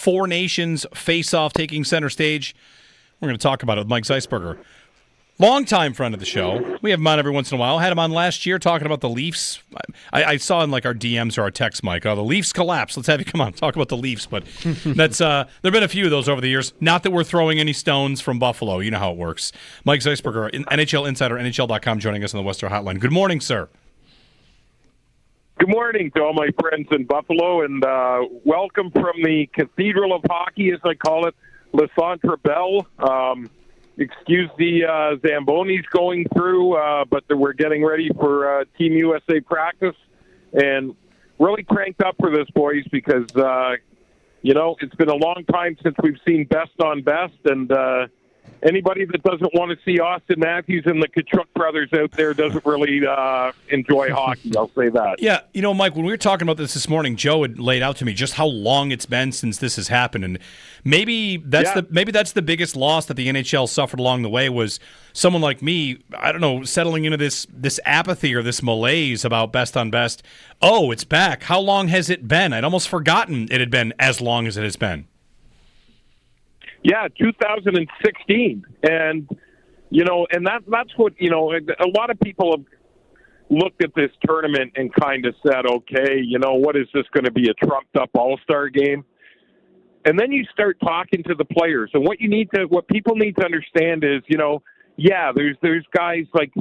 Four Nations Faceoff taking center stage. We're going to talk about it with Mike Zeisberger. Longtime friend of the show. We have him on every once in a while. Had him on last year talking about the Leafs. I saw in like our DMs or our text, Mike, the Leafs collapse. Let's have you come on talk about the Leafs. But that's there have been a few of those over the years. Not that we're throwing any stones from Buffalo. You know how it works. Mike Zeisberger, NHL Insider, NHL.com, joining us on the Western Hotline. Good morning, sir. Good morning to all my friends in Buffalo, and welcome from the Cathedral of Hockey, as I call it, Le Centre Bell. Excuse the Zambonis going through, but we're getting ready for Team USA practice, and really cranked up for this, boys, because, it's been a long time since we've seen best on best, and anybody that doesn't want to see Austin Matthews and the Tkachuk brothers out there doesn't really enjoy hockey, I'll say that. Yeah, Mike, when we were talking about this morning, Joe had laid out to me just how long it's been since this has happened, and maybe that's the biggest loss that the NHL suffered along the way was someone like me, I don't know, settling into this apathy or this malaise about best on best. Oh, it's back. How long has it been? I'd almost forgotten it had been as long as it has been. Yeah, 2016. And, and that's what, a lot of people have looked at this tournament and kind of said, okay, what is this going to be, a trumped-up all-star game? And then you start talking to the players. And what people need to understand is, there's guys like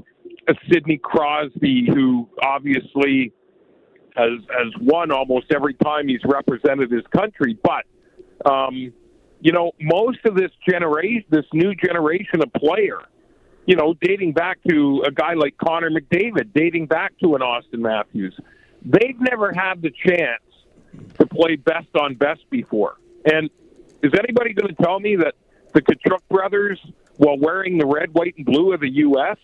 a Sidney Crosby who obviously has won almost every time he's represented his country, but most of this new generation of player, dating back to a guy like Connor McDavid, dating back to an Austin Matthews, they've never had the chance to play best on best before. And is anybody going to tell me that the Tkachuk brothers, while wearing the red, white, and blue of the U.S.,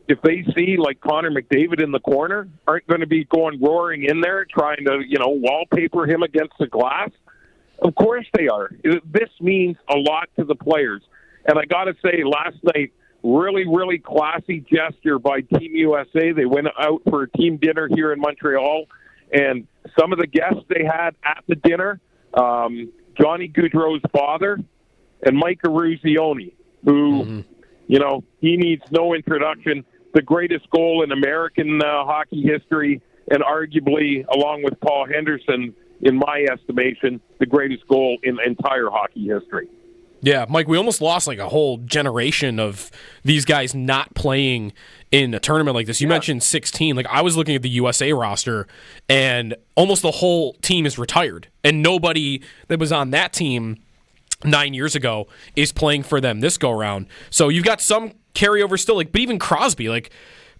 if they see like Connor McDavid in the corner, aren't going to be going roaring in there trying to, wallpaper him against the glass? Of course they are. This means a lot to the players. And I got to say, last night, really, really classy gesture by Team USA. They went out for a team dinner here in Montreal, and some of the guests they had at the dinner, Johnny Gaudreau's father and Mike Eruzione, who, he needs no introduction, the greatest goal in American hockey history, and arguably, along with Paul Henderson, in my estimation, the greatest goal in entire hockey history. Yeah, Mike, we almost lost like a whole generation of these guys not playing in a tournament like this. You mentioned 16. Like, I was looking at the USA roster, and almost the whole team is retired. And nobody that was on that team 9 years ago is playing for them this go-around. So you've got some carryover still, but even Crosby,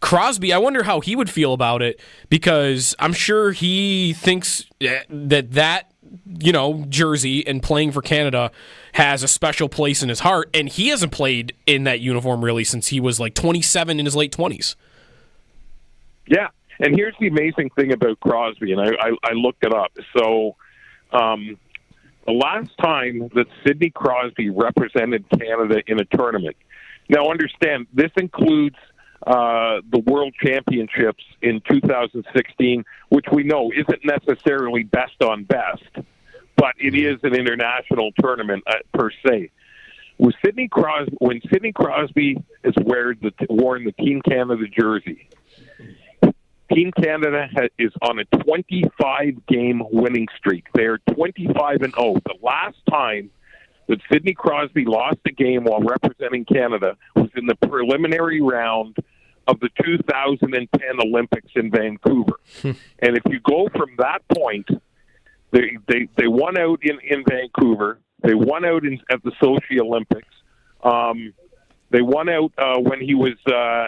Crosby, I wonder how he would feel about it, because I'm sure he thinks that jersey and playing for Canada has a special place in his heart, and he hasn't played in that uniform really since he was 27 in his late 20s. Yeah, and here's the amazing thing about Crosby, and I looked it up. So the last time that Sidney Crosby represented Canada in a tournament, now understand, this includes the World Championships in 2016, which we know isn't necessarily best on best, but it is an international tournament per se. When Sidney Crosby has worn the Team Canada jersey, Team Canada is on a 25-game winning streak. They are 25-0. The last time that Sidney Crosby lost a game while representing Canada was in the preliminary round of the 2010 Olympics in Vancouver. And if you go from that point, they won out in Vancouver. They won out at the Sochi Olympics. They won out when he was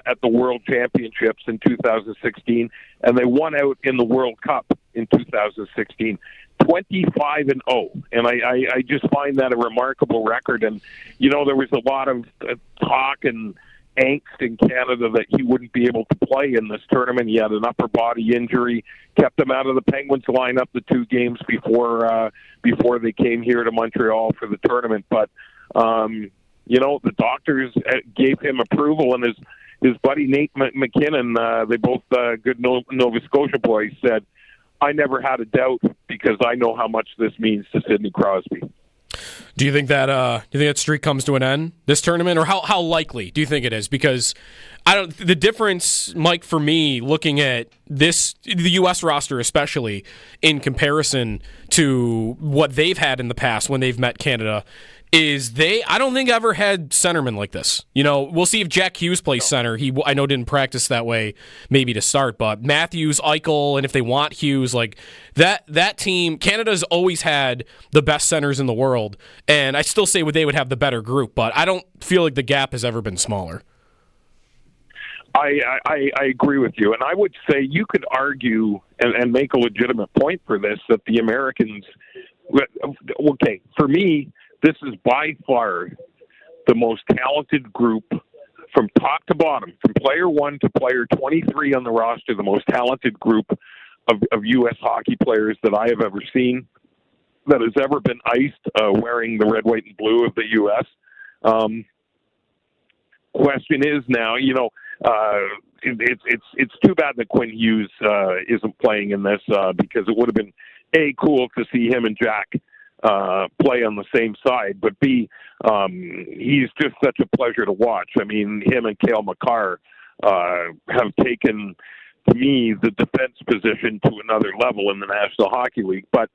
at the World Championships in 2016, and they won out in the World Cup in 2016. 25-0, and I just find that a remarkable record. And there was a lot of talk and angst in Canada that he wouldn't be able to play in this tournament. He had an upper body injury, kept him out of the Penguins lineup the 2 games before they came here to Montreal for the tournament. But the doctors gave him approval, and his buddy Nate McKinnon, they both good Nova Scotia boys, said, I never had a doubt because I know how much this means to Sidney Crosby. Do you think that streak comes to an end this tournament, or how likely do you think it is? Because the difference, Mike, for me, looking at the U.S. roster especially in comparison to what they've had in the past when they've met Canada, is I don't think ever had centermen like this. We'll see if Jack Hughes plays center. I know didn't practice that way maybe to start, but Matthews, Eichel, and if they want Hughes, like that team, Canada's always had the best centers in the world, and I still say they would have the better group, but I don't feel like the gap has ever been smaller. I agree with you, and I would say you could argue and make a legitimate point for this, that the Americans, okay, for me, this is by far the most talented group from top to bottom, from player 1 to player 23 on the roster, the most talented group of U.S. hockey players that I have ever seen that has ever been iced wearing the red, white, and blue of the U.S. Question is now, it's too bad that Quinn Hughes isn't playing in this because it would have been, A, cool to see him and Jack play on the same side, but B, he's just such a pleasure to watch. I mean, him and Cale Makar have taken, to me, the defense position to another level in the National Hockey League. But,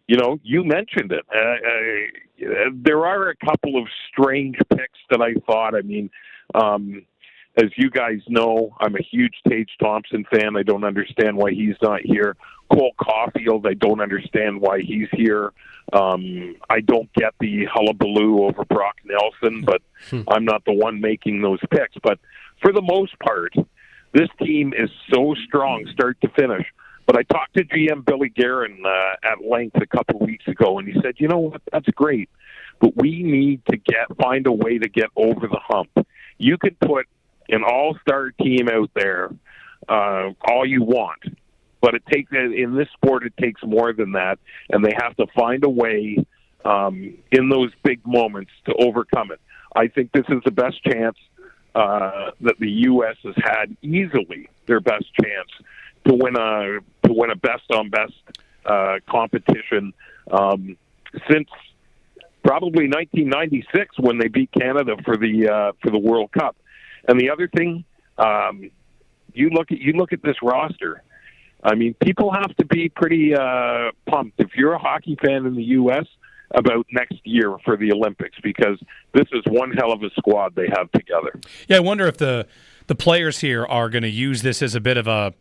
you mentioned it. There are a couple of strange picks that I thought. I mean, as you guys know, I'm a huge Tage Thompson fan. I don't understand why he's not here. Cole Caulfield, I don't understand why he's here. I don't get the hullabaloo over Brock Nelson, but I'm not the one making those picks. But for the most part, this team is so strong, start to finish. But I talked to GM Billy Guerin at length a couple of weeks ago, and he said, you know what, that's great, but we need to find a way to get over the hump. You could put an all-star team out there all you want, but in this sport it takes more than that, and they have to find a way in those big moments to overcome it. I think this is the best chance that the U.S. has had, easily their best chance to win a best-on-best competition since probably 1996 when they beat Canada for the World Cup. And the other thing, you look at this roster. I mean, people have to be pretty pumped if you're a hockey fan in the U.S. about next year for the Olympics, because this is one hell of a squad they have together. Yeah, I wonder if the players here are going to use this as a bit of a,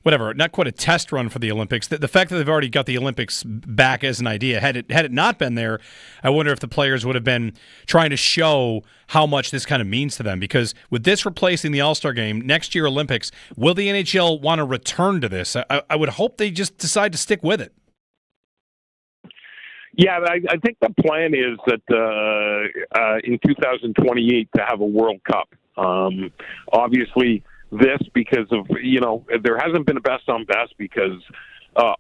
whatever, not quite a test run for the Olympics. The fact that they've already got the Olympics back as an idea, had it not been there, I wonder if the players would have been trying to show how much this kind of means to them. Because with this replacing the All-Star game, next year Olympics, will the NHL want to return to this? I would hope they just decide to stick with it. Yeah, I think the plan is that in 2028 to have a World Cup. Obviously, this because of, there hasn't been a best on best because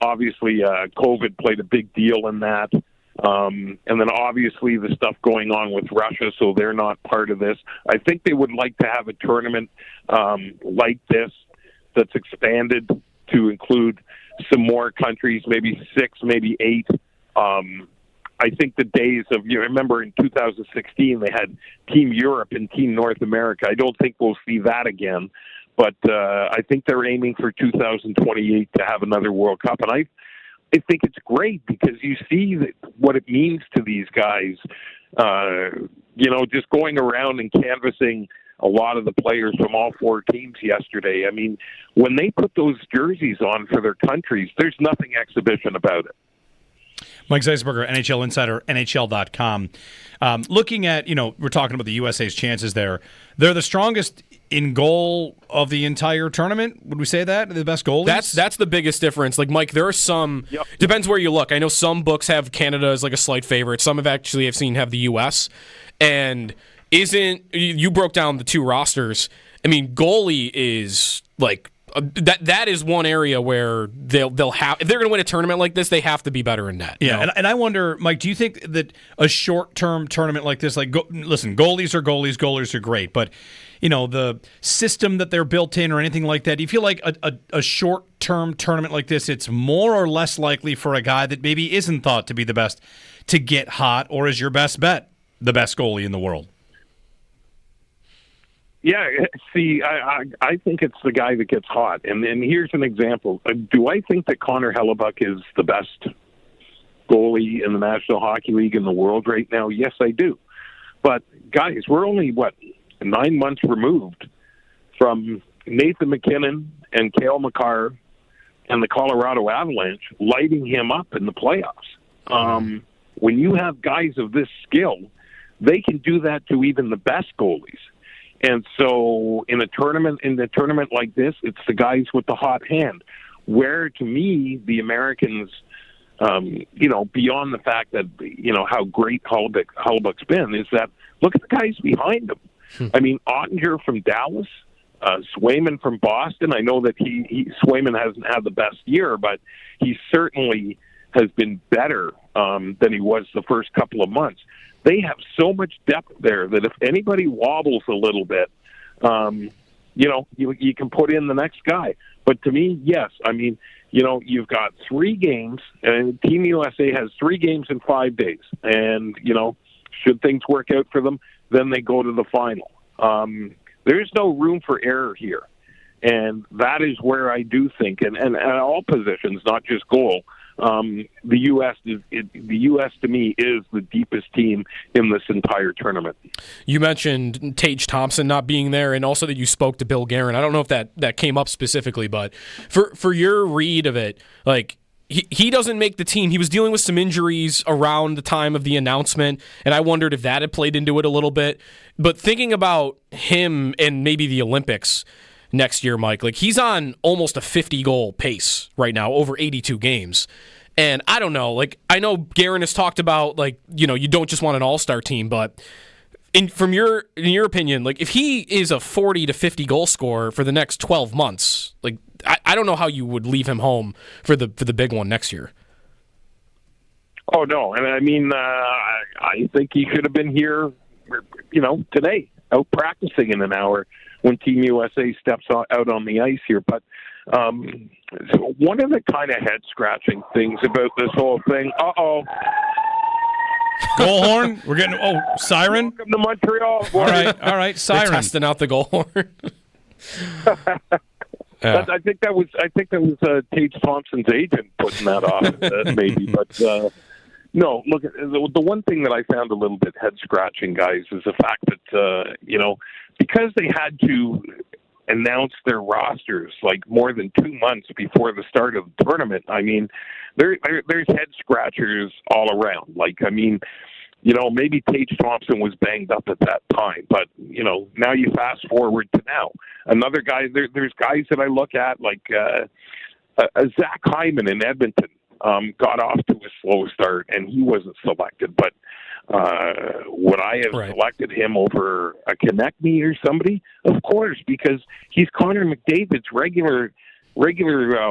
obviously COVID played a big deal in that. And then obviously the stuff going on with Russia, so they're not part of this. I think they would like to have a tournament like this that's expanded to include some more countries, maybe 6, maybe 8. I think the days of, remember in 2016 they had Team Europe and Team North America. I don't think we'll see that again. But I think they're aiming for 2028 to have another World Cup. And I think it's great because you see what it means to these guys, just going around and canvassing a lot of the players from all 4 teams yesterday. I mean, when they put those jerseys on for their countries, there's nothing exhibition about it. Mike Zeisberger, NHL Insider, NHL.com. Looking at, we're talking about the USA's chances there. They're the strongest in goal of the entire tournament. Would we say that? The best goalies? That's the biggest difference. Like, Mike, there are some, depends where you look. I know some books have Canada as like a slight favorite. Some I've seen have the US. And you broke down the 2 rosters. I mean, goalie is like that is one area where they'll have, if they're going to win a tournament like this, they have to be better in net. Yeah, and I wonder, Mike, do you think that a short-term tournament like this, listen, goalies are goalies are great, but the system that they're built in or anything like that, do you feel like a short-term tournament like this, it's more or less likely for a guy that maybe isn't thought to be the best to get hot, or is your best bet the best goalie in the world? Yeah, see, I think it's the guy that gets hot. And here's an example. Do I think that Connor Hellebuck is the best goalie in the National Hockey League in the world right now? Yes, I do. But, guys, we're only, 9 months removed from Nathan McKinnon and Cale Makar and the Colorado Avalanche lighting him up in the playoffs. When you have guys of this skill, they can do that to even the best goalies. And so in a tournament like this, it's the guys with the hot hand. Where, to me, the Americans, beyond the fact that, how great Hellebuck's been, is that look at the guys behind him. I mean, Ottinger from Dallas, Swayman from Boston. I know that Swayman hasn't had the best year, but he certainly has been better than he was the first couple of months. They have so much depth there that if anybody wobbles a little bit, you can put in the next guy. But to me, yes, I mean, you've got 3 games, and Team USA has 3 games in 5 days. And, should things work out for them, then they go to the final. There's no room for error here. And that is where I do think, and at all positions, not just goal, the U.S. to me is the deepest team in this entire tournament. You mentioned Tage Thompson not being there, and also that you spoke to Bill Guerin. I don't know if that came up specifically, but for your read of it, like he doesn't make the team. He was dealing with some injuries around the time of the announcement, and I wondered if that had played into it a little bit. But thinking about him and maybe the Olympics next year, Mike, like he's on almost a 50-goal pace right now, over 82 games. And I don't know, like I know Guerin has talked about, like, you don't just want an all-star team, but in your opinion, like if he is a 40 to 50 goal scorer for the next 12 months, like I don't know how you would leave him home for the big one next year. Oh no, and I mean I think he should have been here, today, out practicing in an hour when Team USA steps out on the ice here. But so one of the kind of head-scratching things about this whole thing, goal horn? We're getting, siren? Welcome to Montreal. All right, siren. They're testing out the goal horn. Yeah. I think that was Tage Thompson's agent putting that off, maybe. But no, look, the one thing that I found a little bit head-scratching, guys, is the fact that, because they had to announce their rosters like more than 2 months before the start of the tournament, I mean, there's head-scratchers all around. Like, I mean, maybe Tage Thompson was banged up at that time, but, now you fast forward to now. Another guy, there's guys that I look at, like Zach Hyman in Edmonton, got off to a slow start, and he wasn't selected. But would I have selected him over a Konechny or somebody? Of course, because he's Connor McDavid's regular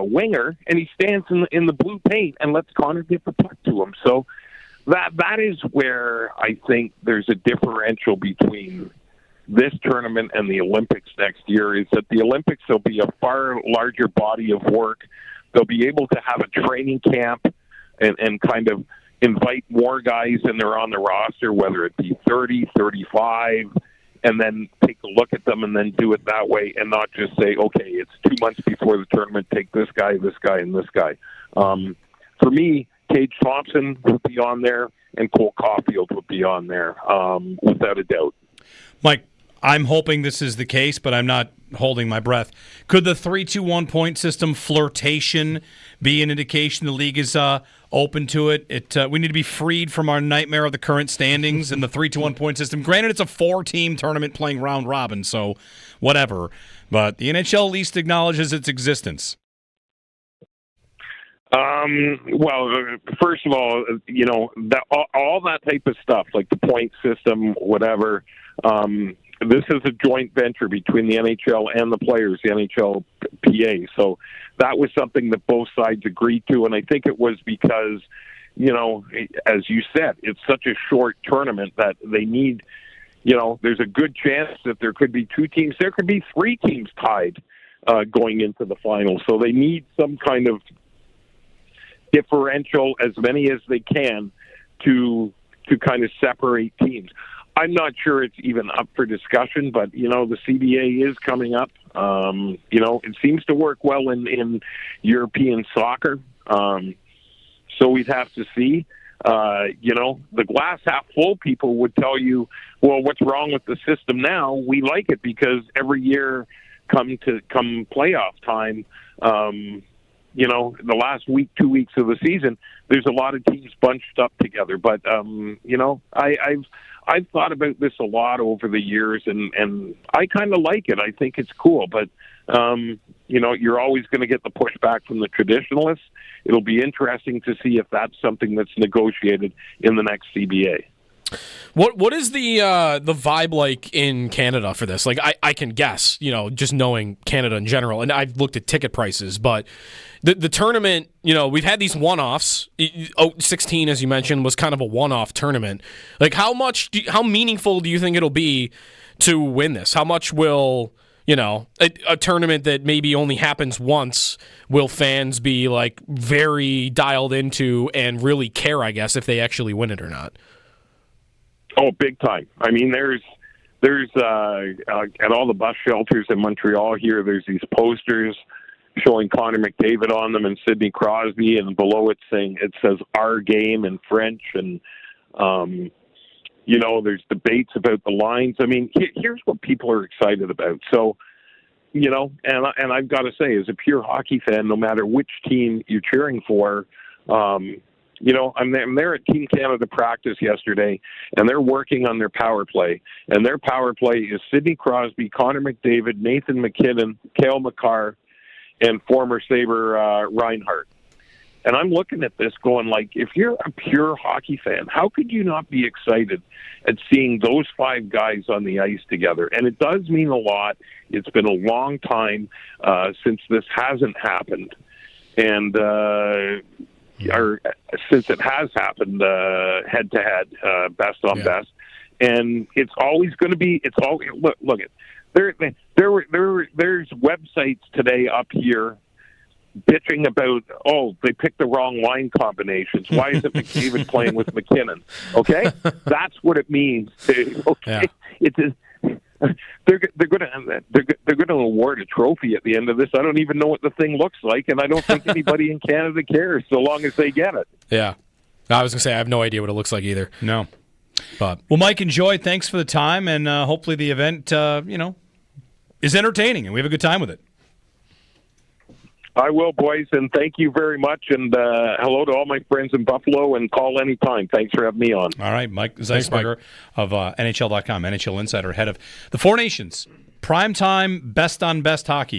winger, and he stands in the blue paint and lets Connor get the puck to him. So that is where I think there's a differential between this tournament and the Olympics next year, is that the Olympics will be a far larger body of work. They'll be able to have a training camp and kind of invite more guys in there on the roster, whether it be 30, 35, and then take a look at them and then do it that way, and not just say, okay, it's 2 months before the tournament, take this guy, and this guy. For me, Tage Thompson would be on there, and Cole Caulfield would be on there, without a doubt. Mike, I'm hoping this is the case, but I'm not holding my breath. Could the 3-2-1 point system flirtation be an indication the league is open to it? We need to be freed from our nightmare of the current standings and the 3-2-1 point system. Granted, it's a 4-team tournament playing round robin, so whatever. But the NHL at least acknowledges its existence. Well, first of all, all that type of stuff, like the point system, whatever, this is a joint venture between the NHL and the players, the NHLPA. So that was something that both sides agreed to, and I think it was because, as you said, it's such a short tournament that they need, there's a good chance that there could be two teams. There could be three teams tied going into the final. So they need some kind of differential, as many as they can, to kind of separate teams. I'm not sure it's even up for discussion, but, the CBA is coming up. It seems to work well in European soccer. So we'd have to see. The glass half full people would tell you, well, what's wrong with the system now? We like it because every year come playoff time, the last week, 2 weeks of the season, there's a lot of teams bunched up together. But, I've thought about this a lot over the years, and I kind of like it. I think it's cool. But, you're always going to get the pushback from the traditionalists. It'll be interesting to see if that's something that's negotiated in the next CBA. What is the vibe like in Canada for this? Like, I can guess, just knowing Canada in general, and I've looked at ticket prices, but the tournament, we've had these one-offs. 16, as you mentioned, was kind of a one-off tournament. Like, how meaningful do you think it'll be to win this? How much will, a tournament that maybe only happens once, will fans be like very dialed into and really care, I guess, if they actually win it or not? Oh, big time. I mean, there's at all the bus shelters in Montreal here, there's these posters showing Connor McDavid on them and Sidney Crosby, and below it says "Our Game" in French, and there's debates about the lines. I mean, here's what people are excited about. So, and I've got to say, as a pure hockey fan, no matter which team you're cheering for, I'm there at Team Canada practice yesterday, and they're working on their power play. And their power play is Sidney Crosby, Connor McDavid, Nathan McKinnon, Cale Makar, and former Sabre Reinhart. And I'm looking at this going, like, if you're a pure hockey fan, how could you not be excited at seeing those five guys on the ice together? And it does mean a lot. It's been a long time since this hasn't happened. And or since it has happened head-to-head, best on best. And it's always going to be, look at, there's websites today up here bitching about, they picked the wrong line combinations. Why isn't McDavid playing with McKinnon? Okay? That's what it means. Okay? Yeah. They're going to award a trophy at the end of this. I don't even know what the thing looks like, and I don't think anybody in Canada cares so long as they get it. Yeah. I was going to say, I have no idea what it looks like either. No. But well, Mike, enjoy. Thanks for the time, and hopefully the event, is entertaining, and we have a good time with it. I will, boys, and thank you very much, and hello to all my friends in Buffalo, and call anytime. Thanks for having me on. All right, Mike Zeisberger of NHL.com, NHL Insider, head of the Four Nations, primetime best on best hockey.